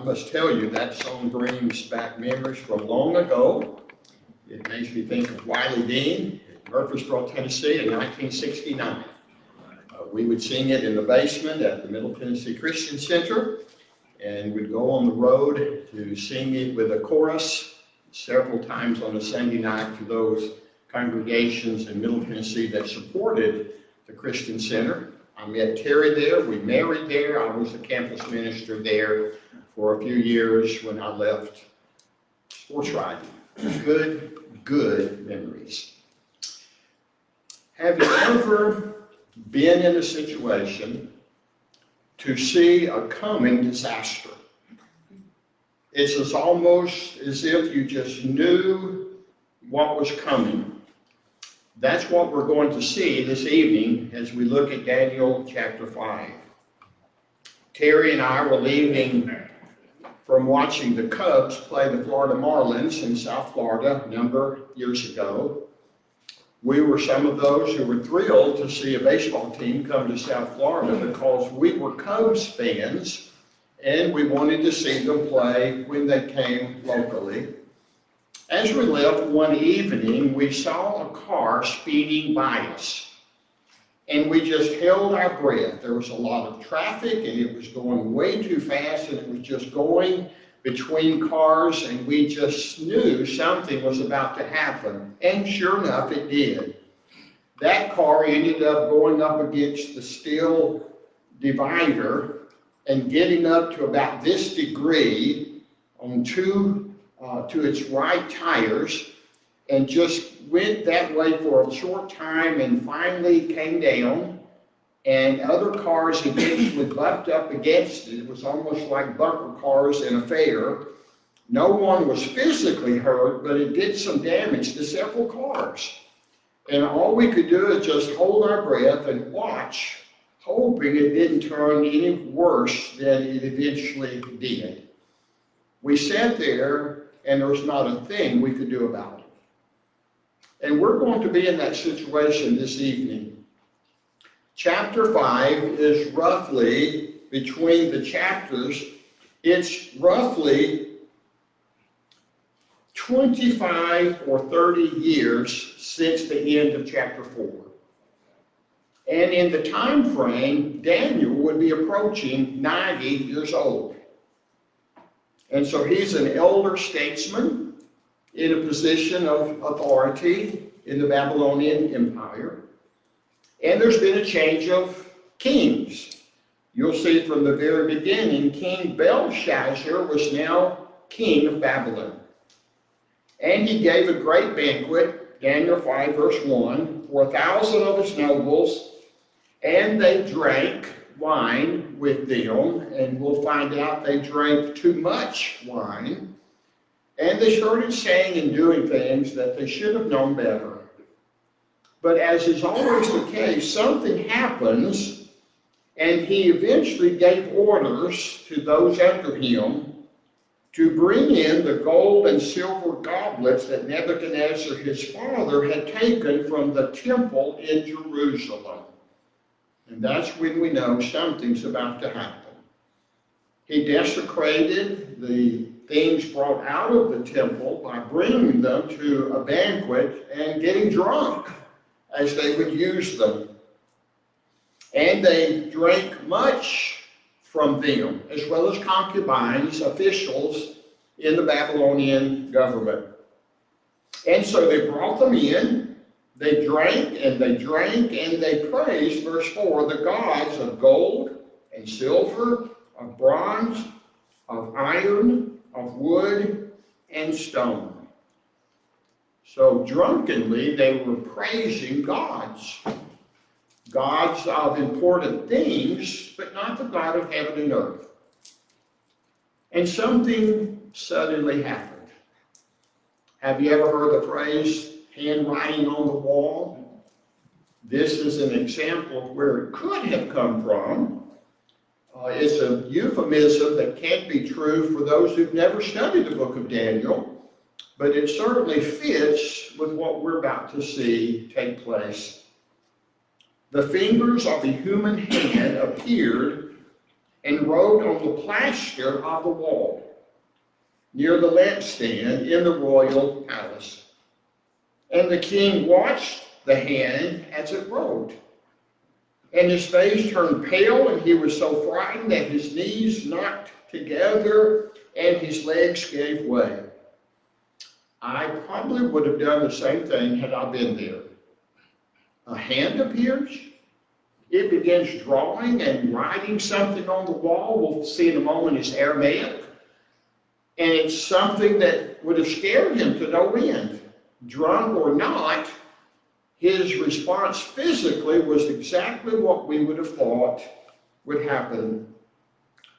must tell you, that song brings back memories from long ago. It makes me think of Wiley Dean in Murfreesboro, Tennessee in 1969. We would sing it in the basement at the Middle Tennessee Christian Center, and we'd go on the road to sing it with a chorus several times on a Sunday night to those congregations in Middle Tennessee that supported the Christian Center. I met Terry there, we married there, I was a campus minister there for a few years when I left sports riding. Good memories. Have you ever been in a situation to see a coming disaster? It's almost as if you just knew what was coming. That's what we're going to see this evening as we look at Daniel chapter 5. Terry and I were leaving from watching the Cubs play the Florida Marlins in South Florida a number of years ago. We were some of those who were thrilled to see a baseball team come to South Florida because we were Cubs fans and we wanted to see them play when they came locally. As we left one evening, we saw a car speeding by us, and we just held our breath. There was a lot of traffic, and it was going way too fast, and it was just going between cars, and we just knew something was about to happen. And sure enough, it did. That car ended up going up against the steel divider and getting up to about this degree on to its right tires, and just went that way for a short time and finally came down, and other cars eventually bucked up against it. It was almost like bumper cars in a fair. No one was physically hurt, but it did some damage to several cars. And all we could do is just hold our breath and watch, hoping it didn't turn any worse than it eventually did. We sat there, and there was not a thing we could do about it. And we're going to be in that situation this evening. Chapter 5 is roughly, between the chapters, it's roughly 25 or 30 years since the end of chapter 4. And in the time frame, Daniel would be approaching 90 years old. And so he's an elder statesman in a position of authority in the Babylonian Empire. And there's been a change of kings. You'll see from the very beginning, King Belshazzar was now king of Babylon. And he gave a great banquet, Daniel 5 verse 1, for 1,000 of his nobles, and they drank wine with them, and we'll find out they drank too much wine, and they started saying and doing things that they should have known better. But as is always the case, something happens, and he eventually gave orders to those under him to bring in the gold and silver goblets that Nebuchadnezzar, his father, had taken from the temple in Jerusalem. And that's when we know something's about to happen. He desecrated the things brought out of the temple by bringing them to a banquet and getting drunk as they would use them. And they drank much from them, as well as concubines, officials in the Babylonian government. And so they brought them in. They drank and they drank and they praised, verse 4, the gods of gold and silver, of bronze, of iron, of wood, and stone. So drunkenly they were praising gods. Gods of important things, but not the God of heaven and earth. And something suddenly happened. Have you ever heard the phrase, handwriting on the wall? This is an example of where it could have come from. It's a euphemism that can't be true for those who've never studied the book of Daniel, but it certainly fits with what we're about to see take place. The fingers of a human hand appeared and wrote on the plaster of the wall near the lampstand in the royal palace. And the king watched the hand as it wrote. And his face turned pale, and he was so frightened that his knees knocked together and his legs gave way. I probably would have done the same thing had I been there. A hand appears. It begins drawing and writing something on the wall. We'll see in a moment it's Aramaic. And it's something that would have scared him to no end. Drunk or not, his response physically was exactly what we would have thought would happen.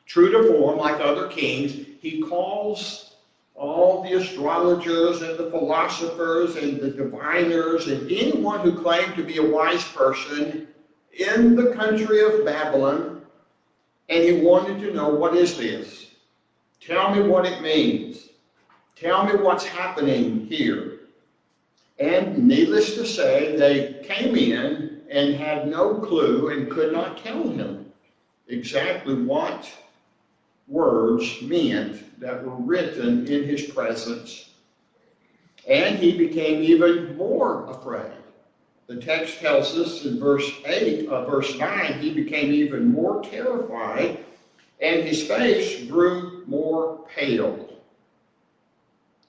True to form, like other kings, he calls all the astrologers and the philosophers and the diviners and anyone who claimed to be a wise person in the country of Babylon, and he wanted to know, what is this? Tell me what it means. Tell me what's happening here. And needless to say, they came in and had no clue and could not tell him exactly what words meant that were written in his presence. And he became even more afraid. The text tells us in verse 9, he became even more terrified, and his face grew more pale.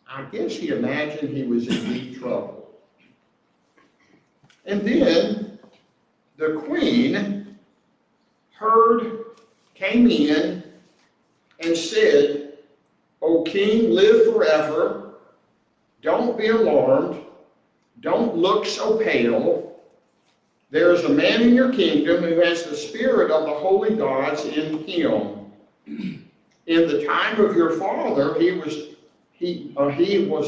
I guess he imagined he was in deep trouble. And then the queen came in and said, "O king, live forever. Don't be alarmed. Don't look so pale. There is a man in your kingdom who has the spirit of the holy gods in him. In the time of your father, he was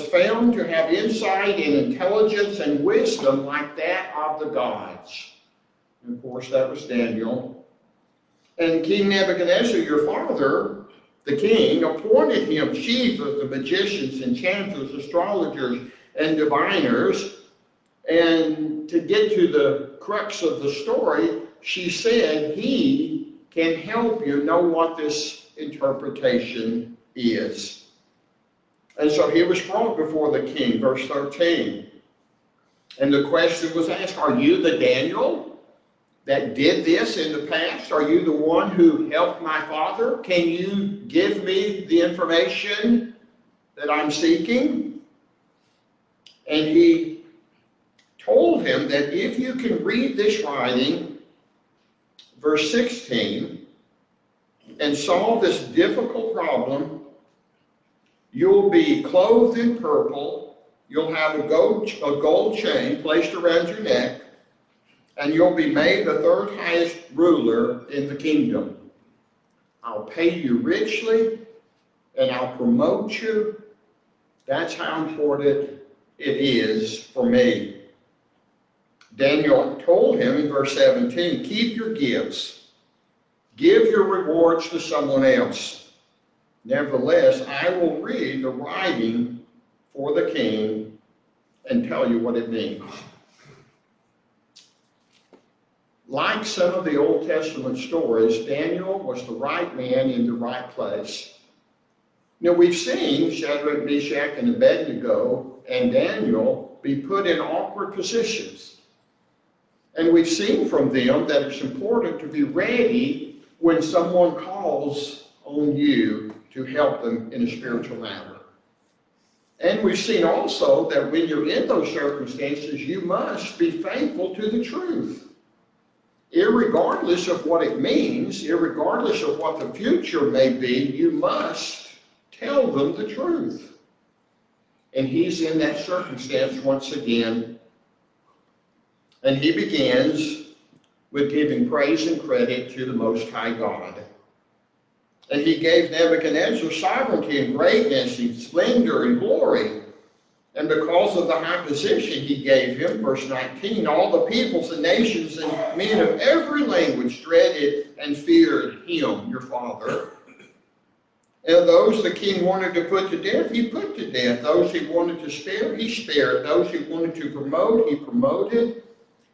found to have insight and intelligence and wisdom like that of the gods." And of course, that was Daniel. "And King Nebuchadnezzar, your father, the king, appointed him chief of the magicians, enchanters, astrologers, and diviners." And to get to the crux of the story, she said, "He can help you know what this interpretation is." And so he was brought before the king, verse 13. And the question was asked, "Are you the Daniel that did this in the past? Are you the one who helped my father? Can you give me the information that I'm seeking?" And he told him that if you can read this writing, verse 16, and solve this difficult problem, you'll be clothed in purple, you'll have a gold chain placed around your neck, and you'll be made the third highest ruler in the kingdom. I'll pay you richly, and I'll promote you. That's how important it is for me. Daniel told him in verse 17, "Keep your gifts. Give your rewards to someone else. Nevertheless, I will read the writing for the king and tell you what it means." Like some of the Old Testament stories, Daniel was the right man in the right place. Now, we've seen Shadrach, Meshach, and Abednego and Daniel be put in awkward positions. And we've seen from them that it's important to be ready when someone calls on you to help them in a spiritual matter. And we've seen also that when you're in those circumstances, you must be faithful to the truth. Irregardless of what it means, irregardless of what the future may be, you must tell them the truth. And he's in that circumstance once again. And he begins with giving praise and credit to the Most High God. And he gave Nebuchadnezzar sovereignty and greatness and splendor and glory. And because of the high position he gave him, verse 19, all the peoples and nations and men of every language dreaded and feared him, your father. And those the king wanted to put to death, he put to death. Those he wanted to spare, he spared. Those he wanted to promote, he promoted.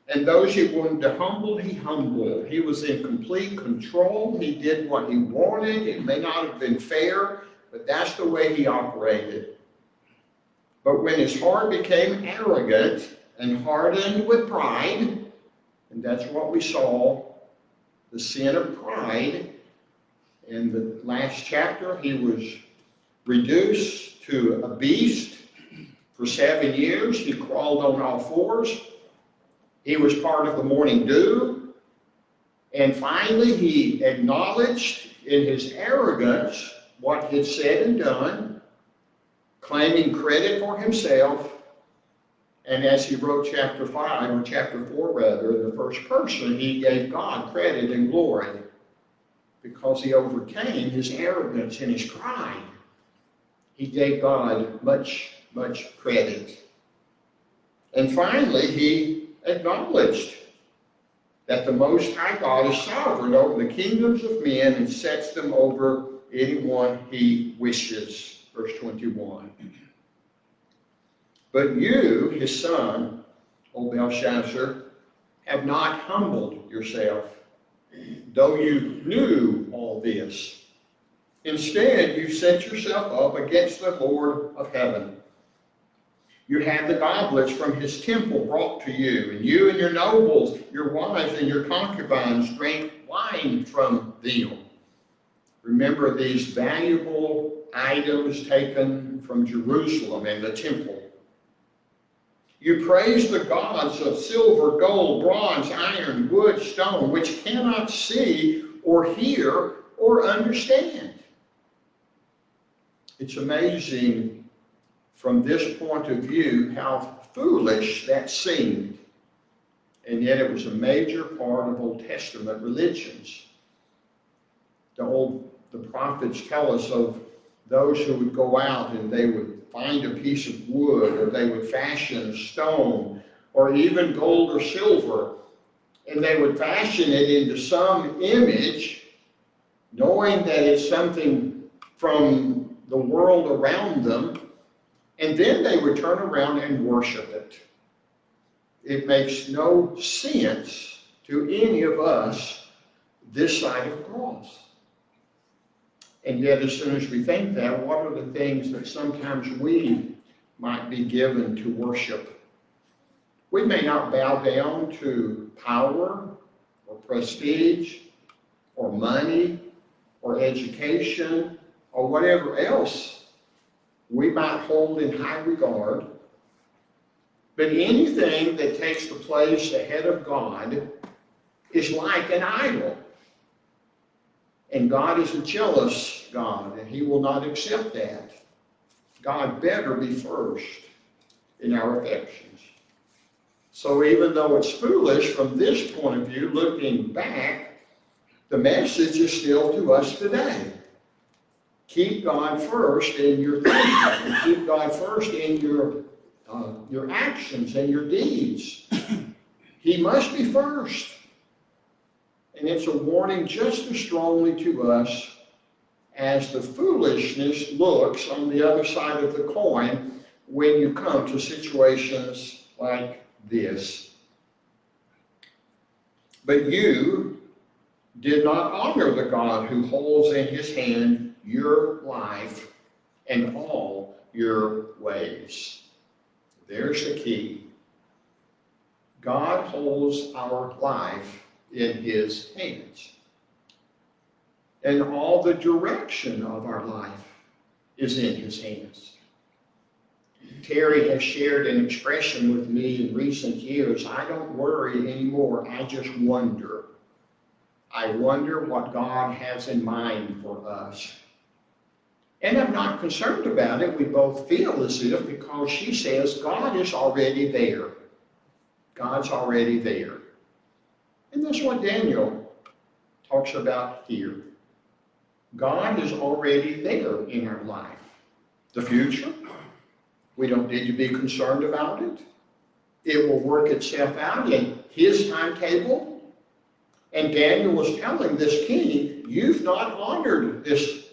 And those he wanted to humble, he humbled. He was in complete control. He did what he wanted. It may not have been fair, but that's the way he operated. But when his heart became arrogant and hardened with pride, and that's what we saw, the sin of pride, in the last chapter, he was reduced to a beast. For 7 years, he crawled on all fours. He was part of the morning dew. And finally, he acknowledged in his arrogance what he had said and done, claiming credit for himself. And as he wrote chapter 5, or chapter 4 rather, in the first person, he gave God credit and glory because he overcame his arrogance and his pride. He gave God much credit. And finally, he acknowledged that the Most High God is sovereign over the kingdoms of men and sets them over anyone he wishes. Verse 21. But you, his son, O Belshazzar, have not humbled yourself, though you knew all this. Instead, you set yourself up against the Lord of heaven. You had the goblets from his temple brought to you, and you and your nobles, your wives and your concubines drank wine from them. Remember these valuable items taken from Jerusalem and the temple. You praise the gods of silver, gold, bronze, iron, wood, stone, which cannot see or hear or understand. It's amazing from this point of view how foolish that seemed. And yet it was a major part of Old Testament religions. The prophets tell us of those who would go out and they would find a piece of wood, or they would fashion a stone, or even gold or silver, and they would fashion it into some image, knowing that it's something from the world around them, and then they would turn around and worship it. It makes no sense to any of us this side of the cross. And yet, as soon as we think that, what are the things that sometimes we might be given to worship? We may not bow down to power or prestige or money or education or whatever else we might hold in high regard. But anything that takes the place ahead of God is like an idol. And God is a jealous God, and he will not accept that. God better be first in our affections. So even though it's foolish from this point of view, looking back, the message is still to us today. Keep God first in your thinking, and keep God first in your actions and your deeds. He must be first. And it's a warning just as strongly to us as the foolishness looks on the other side of the coin when you come to situations like this. But you did not honor the God who holds in his hand your life and all your ways. There's the key. God holds our life in his hands. And all the direction of our life is in his hands. Terry has shared an expression with me in recent years. I don't worry anymore, I just wonder. I wonder what God has in mind for us. And I'm not concerned about it. We both feel as if, because she says God is already there. God's already there. And that's what Daniel talks about here. God is already there in our life. The future, we don't need to be concerned about it. It will work itself out in his timetable. And Daniel was telling this king, you've not honored this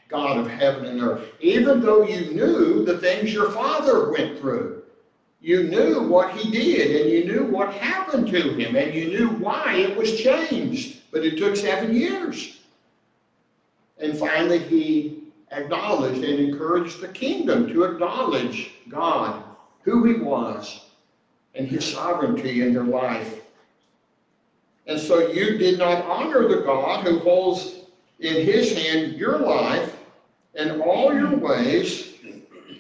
God of heaven and earth, even though you knew the things your father went through. you knew what he did, and you knew what happened to him, and you knew why it was changed. But it took 7 years. And finally, he acknowledged and encouraged the kingdom to acknowledge God, who he was, and his sovereignty in their life. And so you did not honor the God who holds in his hand your life and all your ways.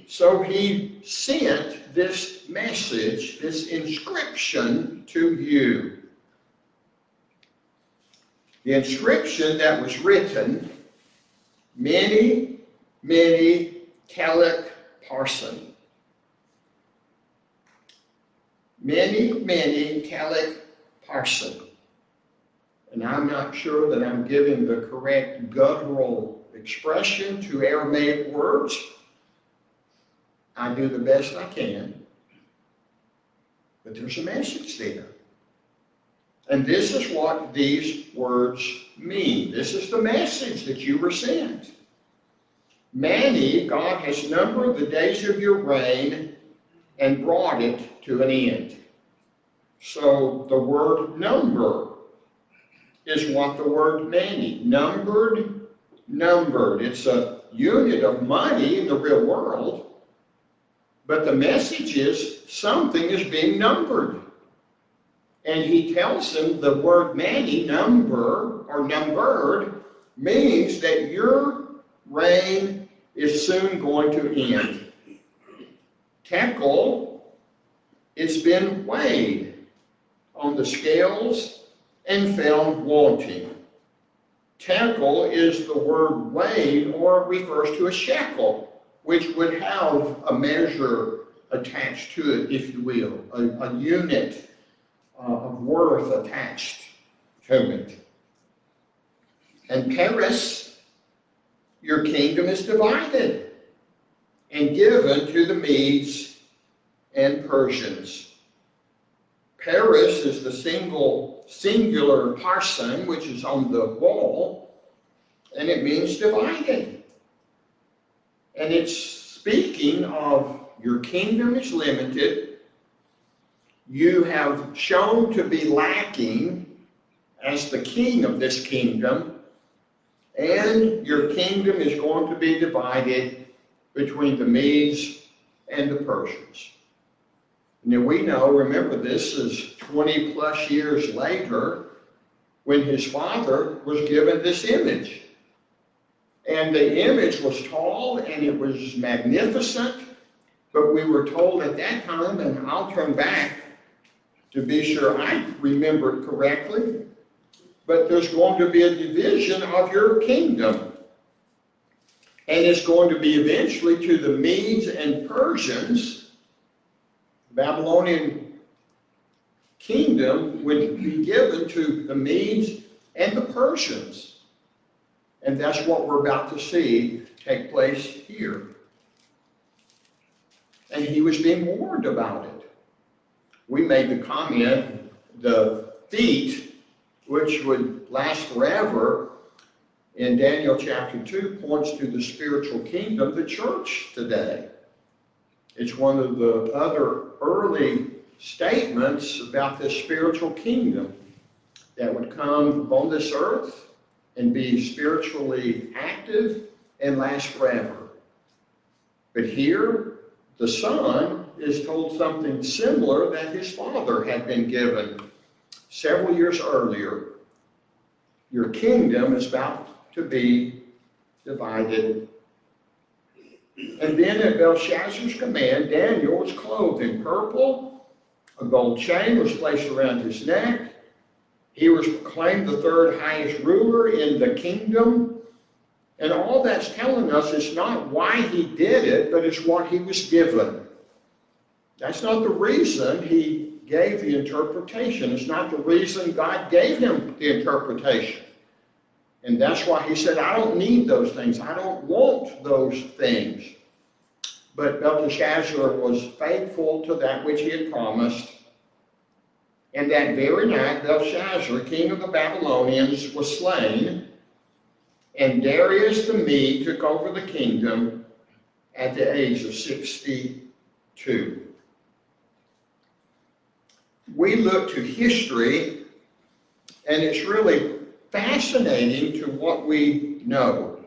So he sent this message, this inscription to you. The inscription that was written, many, many Telek Parson. Many, many Telek Parson. And I'm not sure that I'm giving the correct guttural expression to Aramaic words. I do the best I can. But there's a message there. And this is what these words mean. This is the message that you were sent. Many, God has numbered the days of your reign and brought it to an end. So the word number is what the word many. Numbered. It's a unit of money in the real world. But the message is something is being numbered. And he tells them the word many, number, or numbered, means that your reign is soon going to end. Tekel, it's been weighed on the scales and found wanting. Tekel is the word weighed, or it refers to a shekel, which would have a measure attached to it, if you will, a unit of worth attached to it. And Paris, your kingdom is divided and given to the Medes and Persians. Paris is the singular parson, which is on the wall, and it means divided. And it's speaking of your kingdom is limited. You have shown to be lacking as the king of this kingdom, and your kingdom is going to be divided between the Medes and the Persians. Now we know, remember, this is 20 plus years later when his father was given this image. And the image was tall and it was magnificent, but we were told at that time, and I'll turn back to be sure I remember it correctly, but there's going to be a division of your kingdom. And it's going to be eventually to the Medes and Persians. The Babylonian kingdom would be given to the Medes and the Persians. And that's what we're about to see take place here. And he was being warned about it. We made the comment, the feet, which would last forever, in Daniel chapter 2, points to the spiritual kingdom, the church today. It's one of the other early statements about this spiritual kingdom that would come upon this earth and be spiritually active and last forever. But here, the Son is told something similar that his father had been given several years earlier. Your kingdom is about to be divided. And then at Belshazzar's command, Daniel was clothed in purple, a gold chain was placed around his neck. He was proclaimed the third highest ruler in the kingdom. And all that's telling us is not why he did it, but it's what he was given. That's not the reason he gave the interpretation. It's not the reason God gave him the interpretation. And that's why he said, I don't need those things. I don't want those things. But Belteshazzar was faithful to that which he had promised. And that very night, Belshazzar, king of the Babylonians, was slain. And Darius the Mede took over the kingdom at the age of 62. we look to history, and it's really fascinating to what we know.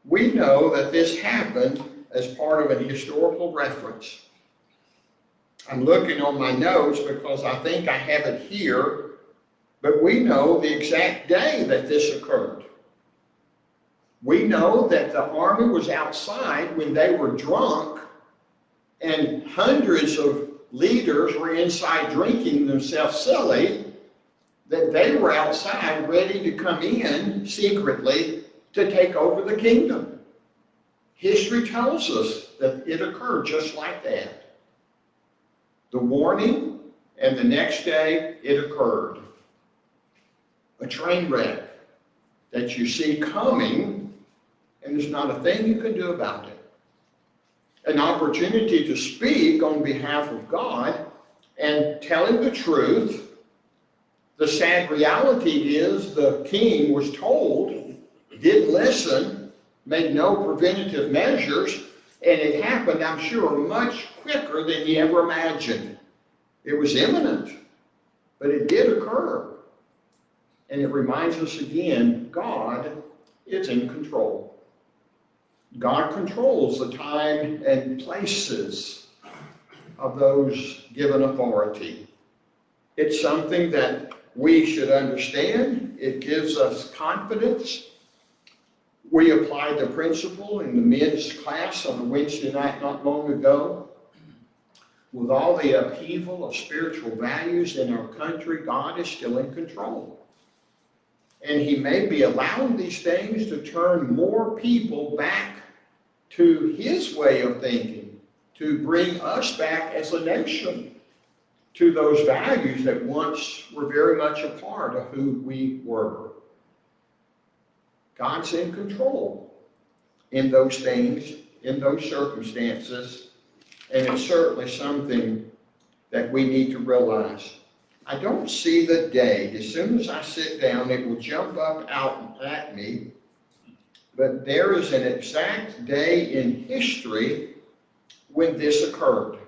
We know that this happened as part of an historical reference. I'm looking on my notes because I think I have it here, but we know the exact day that this occurred. We know that the army was outside when they were drunk, and hundreds of leaders were inside drinking themselves silly, that they were outside ready to come in secretly to take over the kingdom. History tells us that it occurred just like that. The warning, and the next day it occurred. A train wreck that you see coming, and there's not a thing you can do about it. An opportunity to speak on behalf of God and tell him the truth. The sad reality is the king was told, didn't listen, made no preventative measures, and it happened, I'm sure, much quicker than he ever imagined. It was imminent, but it did occur. And it reminds us again, God is in control. God controls the time and places of those given authority. It's something that we should understand. It gives us confidence. We applied the principle in the men's class on a Wednesday night not long ago. With all the upheaval of spiritual values in our country, God is still in control. And he may be allowing these things to turn more people back to his way of thinking, to bring us back as a nation to those values that once were very much a part of who we were. God's in control in those things, in those circumstances, and it's certainly something that we need to realize. I don't see the date. As soon as I sit down, it will jump up out at me, but there is an exact day in history when this occurred,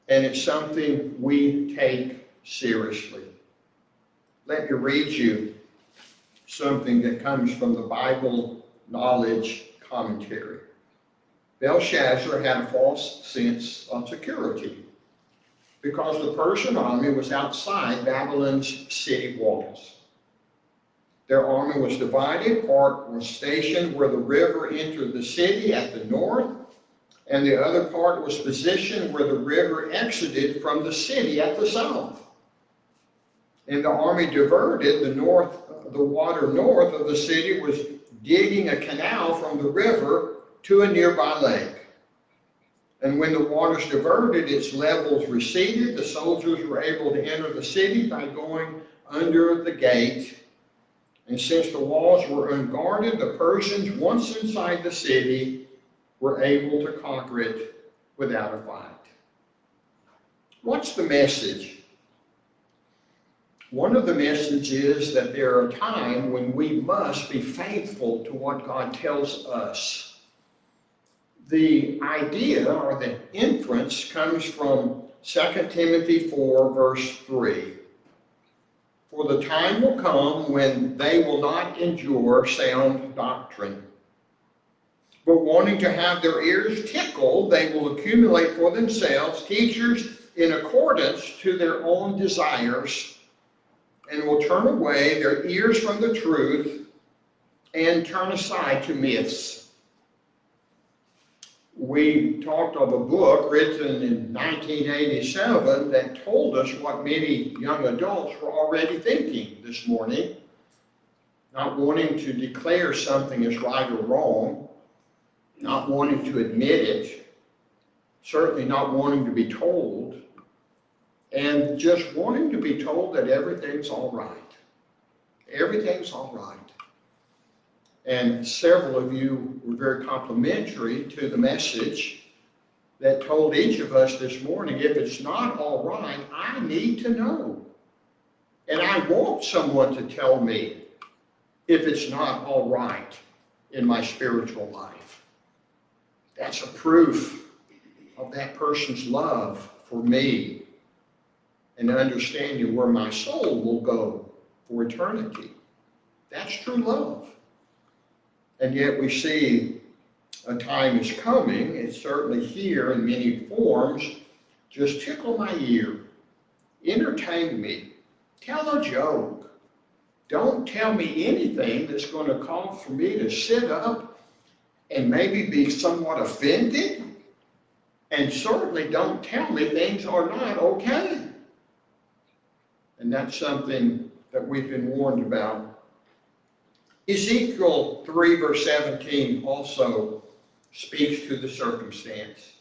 and it's something we take seriously. Let me read you something that comes from the Bible Knowledge Commentary. Belshazzar had a false sense of security because the Persian army was outside Babylon's city walls. Their army was divided. Part was stationed where the river entered the city at the north, and the other part was positioned where the river exited from the city at the south. And the army diverted the water north of the city was digging a canal from the river to a nearby lake. And when the waters diverted, its levels receded. The soldiers were able to enter the city by going under the gate. And since the walls were unguarded, the Persians, once inside the city, were able to conquer it without a fight. What's the message? One of the messages is that there are times when we must be faithful to what God tells us. The idea or the inference comes from 2 Timothy 4, verse 3. For the time will come when they will not endure sound doctrine, but wanting to have their ears tickled, they will accumulate for themselves teachers in accordance to their own desires, and will turn away their ears from the truth and turn aside to myths. We talked of a book written in 1987 that told us what many young adults were already thinking this morning, not wanting to declare something as right or wrong, not wanting to admit it, certainly not wanting to be told, and just wanting to be told that everything's all right. Everything's all right. And several of you were very complimentary to the message that told each of us this morning, if it's not all right, I need to know. And I want someone to tell me if it's not all right in my spiritual life. That's a proof of that person's love for me and understanding where my soul will go for eternity. That's true love. And yet we see a time is coming, it's certainly here in many forms. Just tickle my ear, entertain me, tell a joke. Don't tell me anything that's going to cause for me to sit up and maybe be somewhat offended. And certainly don't tell me things are not okay. And that's something that we've been warned about. Ezekiel 3 verse 17 also speaks to the circumstance.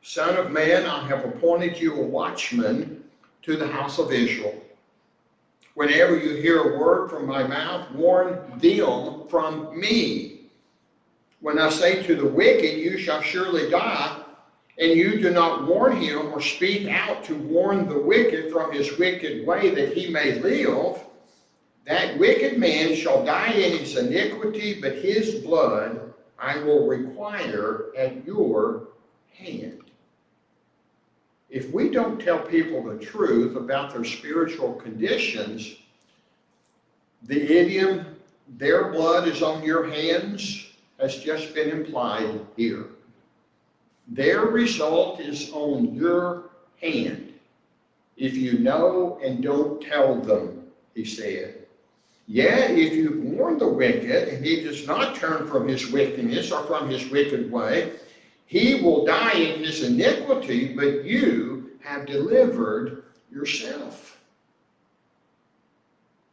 Son of man, I have appointed you a watchman to the house of Israel. Whenever you hear a word from my mouth, warn them from me. When I say to the wicked, you shall surely die, and you do not warn him or speak out to warn the wicked from his wicked way that he may live, that wicked man shall die in his iniquity, but his blood I will require at your hand. If we don't tell people the truth about their spiritual conditions, the idiom, their blood is on your hands, has just been implied here. Their result is on your hand if you know and don't tell them, he said. Yet if you warn the wicked and he does not turn from his wickedness or from his wicked way, he will die in his iniquity, but you have delivered yourself.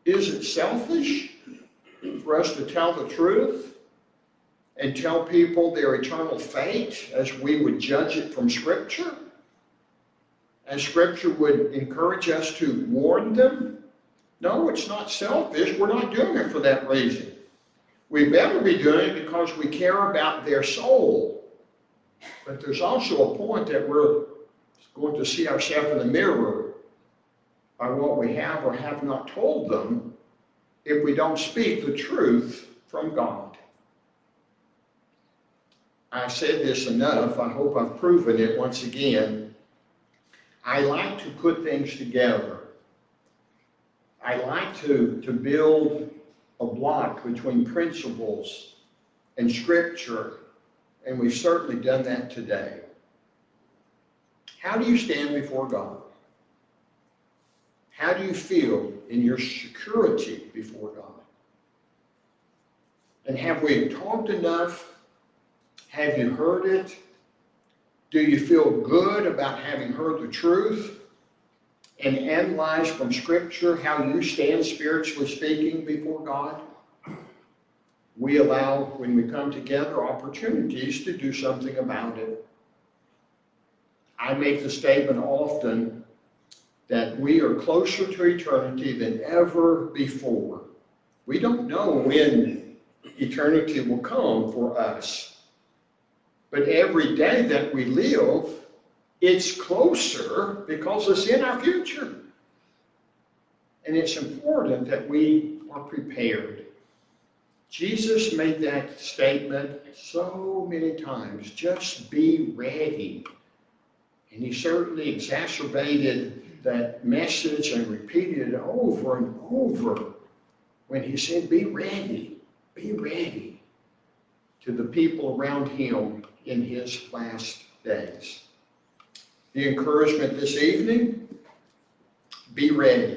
Is it selfish for us to tell the truth and tell people their eternal fate as we would judge it from Scripture? As Scripture would encourage us to warn them? No, it's not selfish. We're not doing it for that reason. We better be doing it because we care about their soul. But there's also a point that we're going to see ourselves in the mirror by what we have or have not told them if we don't speak the truth from God. I've said this enough. I hope I've proven it once again. I like to put things together. I like to build a block between principles and Scripture, and we've certainly done that today. How do you stand before God? How do you feel in your security before God? And have we talked enough? Have you heard it? Do you feel good about having heard the truth and analyze from Scripture how you stand spiritually speaking before God? We allow, when we come together, opportunities to do something about it. I make the statement often that we are closer to eternity than ever before. We don't know when eternity will come for us. But every day that we live, it's closer because it's in our future. And it's important that we are prepared. Jesus made that statement so many times, just be ready. And he certainly exacerbated that message and repeated it over and over when he said, be ready to the people around him in his last days. The encouragement this evening, be ready.